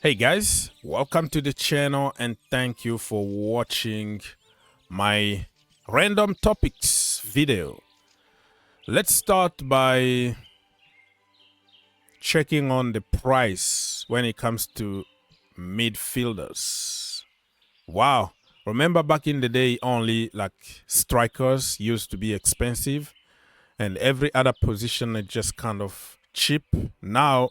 Hey guys, welcome to the channel and thank you for watching my random topics video. Let's start by checking on the price when it comes to midfielders. Wow, remember back in the day only like strikers used to be expensive and every other position is just kind of cheap. Now,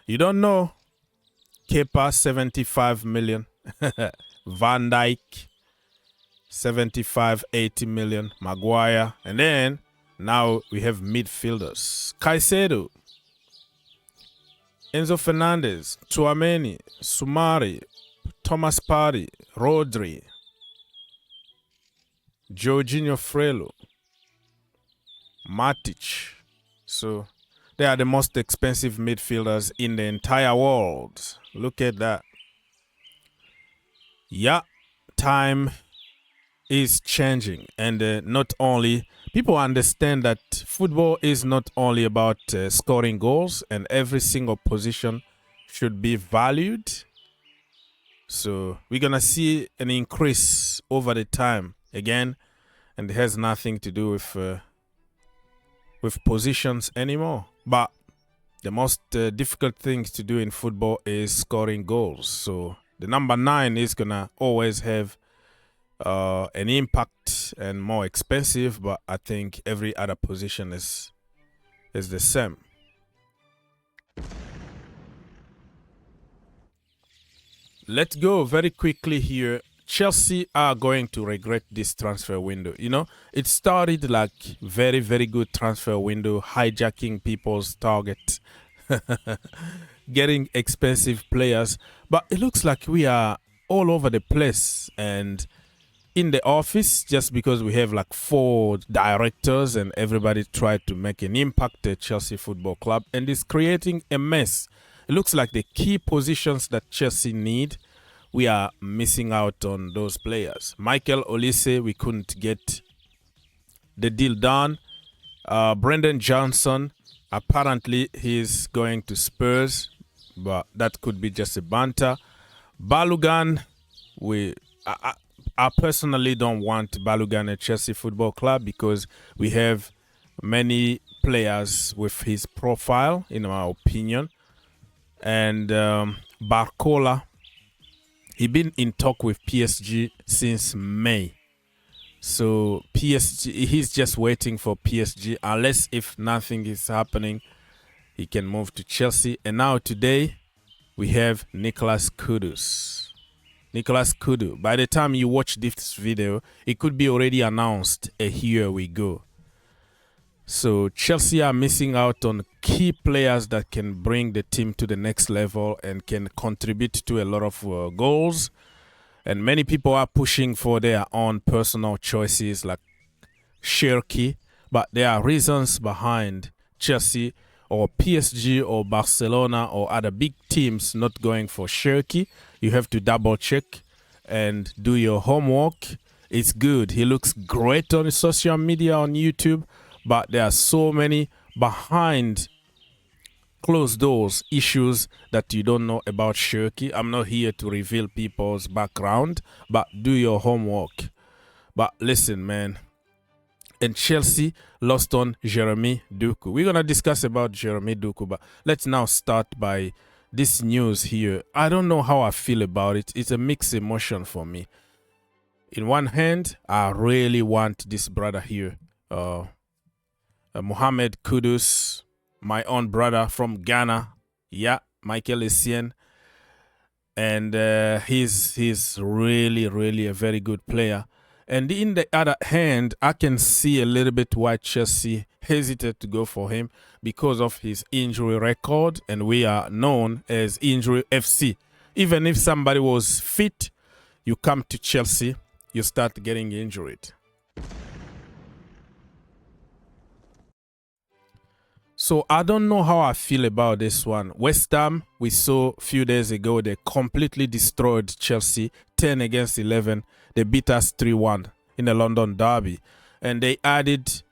you don't know. Kepa 75 million, Van Dijk 75-80 million, Maguire, and then now we have midfielders: Caicedo, Enzo Fernandez, Tchouameni, Soumare, Thomas Partey, Rodri, Jorginho Frello, Matic. So they are the most expensive midfielders in the entire world. Look at that. Yeah, time is changing. And not only, people understand that football is not only about scoring goals and every single position should be valued. So we're going to see an increase over the time again. And it has nothing to do with positions anymore. But the most difficult things to do in football is scoring goals. So the number 9 is going to always have an impact and more expensive. But I think every other position is the same. Let's go very quickly here. Chelsea are going to regret this transfer window. You know, it started like very, very good transfer window, hijacking people's target, getting expensive players. But it looks like we are all over the place and in the office just because we have like 4 directors and everybody tried to make an impact at Chelsea Football Club and it's creating a mess. It looks like the key positions that Chelsea need, we are missing out on those players. Michael Olise, we couldn't get the deal done. Brendan Johnson, apparently he's going to Spurs, but that could be just a banter. Balogun, I personally don't want Balogun at Chelsea Football Club because we have many players with his profile, in my opinion. And Barcola, he's been in talk with PSG since May. So PSG, he's just waiting for PSG. Unless if nothing is happening, he can move to Chelsea. And now today, we have Nicolas Kudus. Nicolas Kudus. By the time you watch this video, it could be already announced. Here we go. So Chelsea are missing out on key players that can bring the team to the next level and can contribute to a lot of goals. And many people are pushing for their own personal choices like Cherki. But there are reasons behind Chelsea or PSG or Barcelona or other big teams not going for Cherki. You have to double check and do your homework. It's good. He looks great on social media, on YouTube. But there are so many behind closed doors issues that you don't know about Cherki. I'm not here to reveal people's background, but do your homework. But listen, man. And Chelsea lost on Jeremy Doku. We're going to discuss about Jeremy Doku, but let's now start by this news here. I don't know how I feel about it. It's a mixed emotion for me. In one hand, I really want this brother here, Mohammed Kudus, my own brother from Ghana. Yeah, Michael Essien. And he's really, really a very good player. And in the other hand, I can see a little bit why Chelsea hesitated to go for him because of his injury record. And we are known as Injury FC. Even if somebody was fit, you come to Chelsea, you start getting injured. So I don't know how I feel about this one. West Ham, we saw a few days ago, they completely destroyed Chelsea, 10 against 11. They beat us 3-1 in the London derby. And they added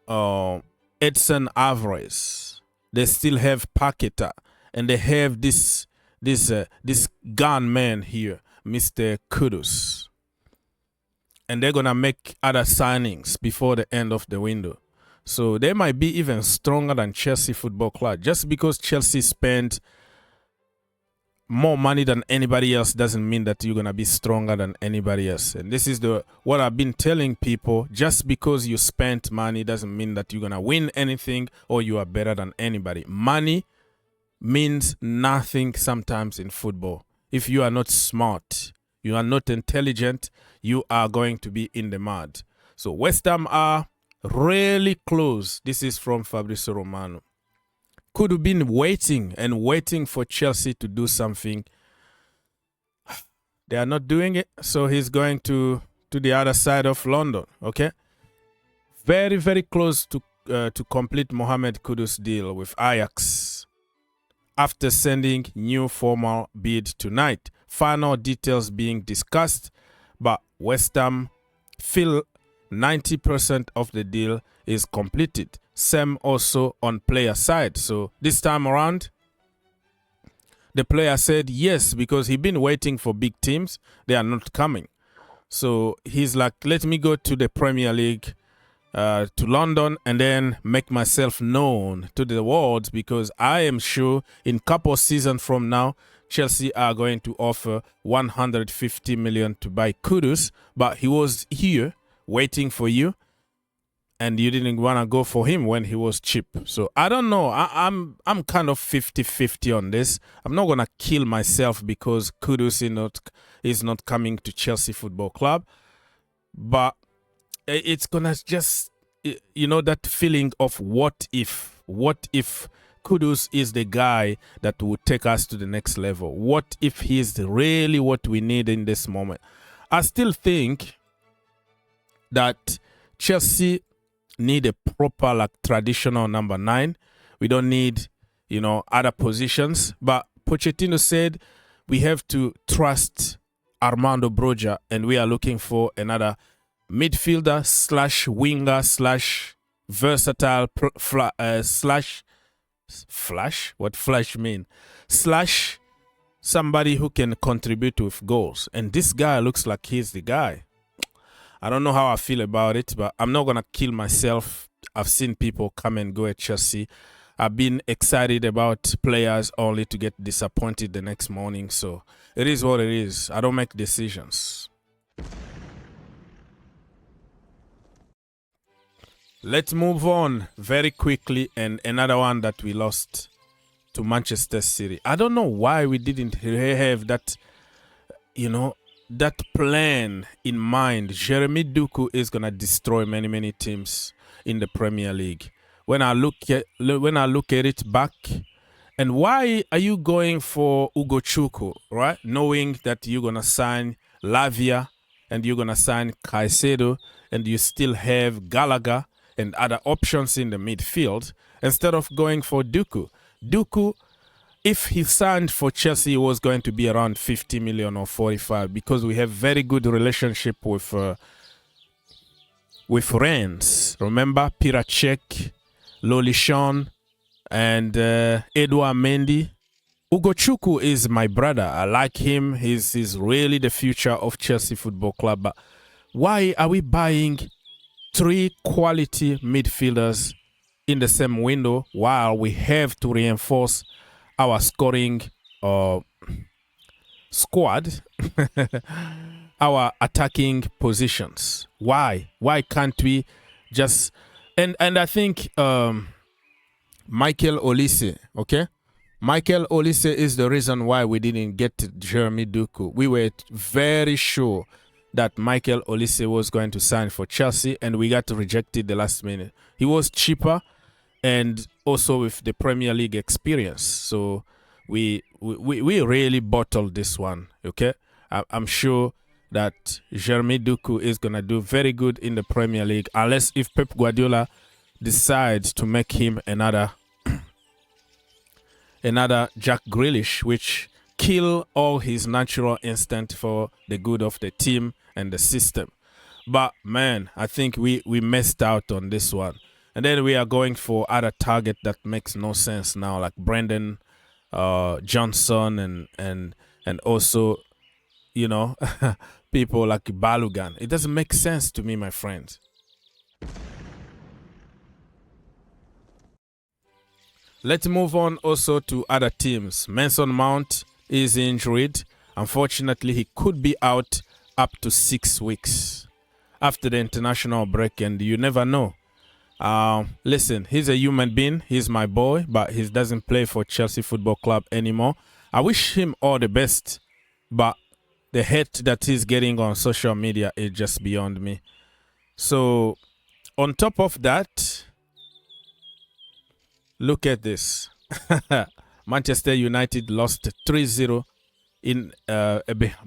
Edson Alvarez. They still have Paqueta. And they have this this gunman here, Mr. Kudus. And they're gonna make other signings before the end of the window. So they might be even stronger than Chelsea Football Club. Just because Chelsea spent more money than anybody else doesn't mean that you're gonna be stronger than anybody else. And this is what I've been telling people. Just because you spent money doesn't mean that you're gonna win anything or you are better than anybody. Money means nothing sometimes in football. If you are not smart, you are not intelligent, you are going to be in the mud. So West Ham are really close. This is from Fabrizio Romano. Could have been waiting and waiting for Chelsea to do something. They are not doing it, so he's going to the other side of London. Okay, very, very close to complete Mohammed Kudus deal with Ajax after sending new formal bid tonight. Final details being discussed, but West Ham feel 90% of the deal is completed. Same also on player side. So this time around, the player said yes, because he'd been waiting for big teams. They are not coming. So he's like, let me go to the Premier League, to London, and then make myself known to the world, because I am sure in a couple of seasons from now, Chelsea are going to offer 150 million to buy Kudus, but he was here waiting for you, and you didn't want to go for him when he was cheap. So I don't know. I'm kind of 50-50 on this. I'm not gonna kill myself because Kudus is not coming to Chelsea Football Club, but it's gonna just, you know, that feeling of what if Kudus is the guy that will take us to the next level. What if he's really what we need in this moment? I still think that Chelsea need a proper, like, traditional number 9. We don't need, you know, other positions. But Pochettino said we have to trust Armando Broja, and we are looking for another midfielder slash winger slash versatile slash flash. What flash mean? Slash somebody who can contribute with goals. And this guy looks like he's the guy. I don't know how I feel about it, but I'm not going to kill myself. I've seen people come and go at Chelsea. I've been excited about players only to get disappointed the next morning. So it is what it is. I don't make decisions. Let's move on very quickly. And another one that we lost to Manchester City. I don't know why we didn't have that, you know, that plan in mind. Jeremy Doku is gonna destroy many teams in the Premier League. When I look at it back, and why are you going for Ugochukwu, right? Knowing that you're gonna sign Lavia and you're gonna sign Caicedo, and you still have Gallagher and other options in the midfield, instead of going for Doku. Doku, if he signed for Chelsea, it was going to be around 50 million or 45, because we have very good relationship with Rennes. Remember Piracek, Lolishon, and Edouard Mendy. Ugochukwu is my brother. I like him. He's really the future of Chelsea Football Club. But why are we buying 3 quality midfielders in the same window while we have to reinforce our scoring squad, our attacking positions? Why can't we just, and I think Michael Olise, okay? Michael Olise is the reason why we didn't get Jeremy Doku. We were very sure that Michael Olise was going to sign for Chelsea, and we got rejected the last minute. He was cheaper and also with the Premier League experience. So we really bottled this one, okay? I'm sure that Jeremy Doku is going to do very good in the Premier League, unless if Pep Guardiola decides to make him another Jack Grealish, which kill all his natural instinct for the good of the team and the system. But man, I think we messed out on this one. And then we are going for other target that makes no sense now, like Brendan Johnson and also, you know, people like Balugan. It doesn't make sense to me, my friends. Let's move on also to other teams. Manson Mount is injured. Unfortunately, he could be out up to 6 weeks after the international break, and you never know. Listen, he's a human being. He's my boy, but he doesn't play for Chelsea Football Club anymore. I wish him all the best, but the hate that he's getting on social media is just beyond me. So, on top of that, look at this. Manchester United lost 3-0 in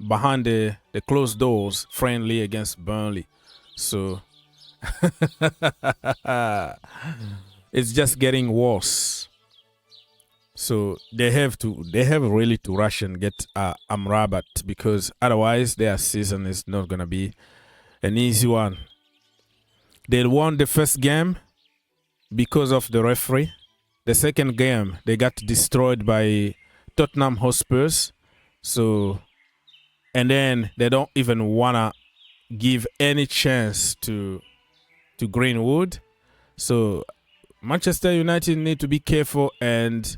behind the closed doors friendly against Burnley. So it's just getting worse. So they have really to rush and get Amrabat, because otherwise their season is not gonna be an easy one. They won the first game because of the referee. The second game they got destroyed by Tottenham Hotspurs. So, and then they don't even wanna give any chance to Greenwood. So Manchester United need to be careful, and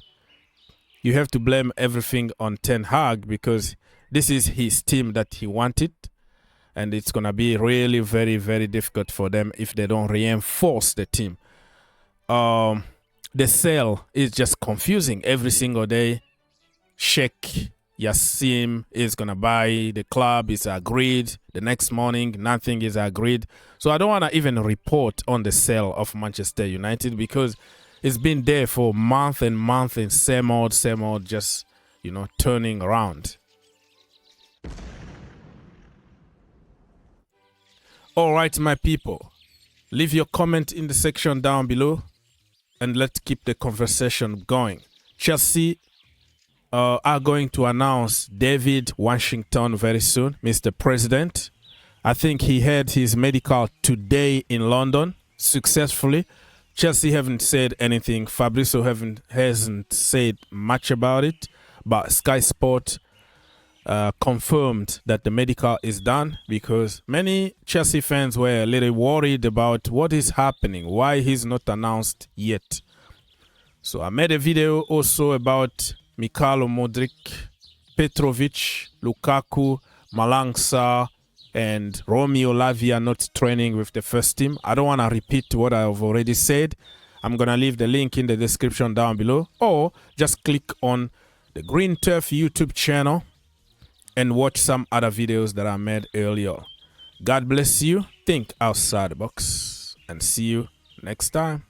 you have to blame everything on Ten Hag, because this is his team that he wanted, and it's gonna be really very, very difficult for them if they don't reinforce the team. The sale is just confusing every single day. Sheikh Yassim is going to buy the club, is agreed. The next morning, nothing is agreed. So I don't want to even report on the sale of Manchester United, because it's been there for month and month, and same old, just, you know, turning around. All right, my people, leave your comment in the section down below, and let's keep the conversation going. Chelsea are going to announce Deivid Washington very soon, Mr. President. I think he had his medical today in London successfully. Chelsea haven't said anything. Fabrizio hasn't said much about it, but Sky Sport confirmed that the medical is done, because many Chelsea fans were a little worried about what is happening, why he's not announced yet. So I made a video also about Mikhailo Modric, Petrovic, Lukaku, Malang Sarr, and Romeo Lavia not training with the first team. I don't want to repeat what I've already said. I'm going to leave the link in the description down below, or just click on the Green Turf YouTube channel and watch some other videos that I made earlier. God bless you. Think outside the box, and see you next time.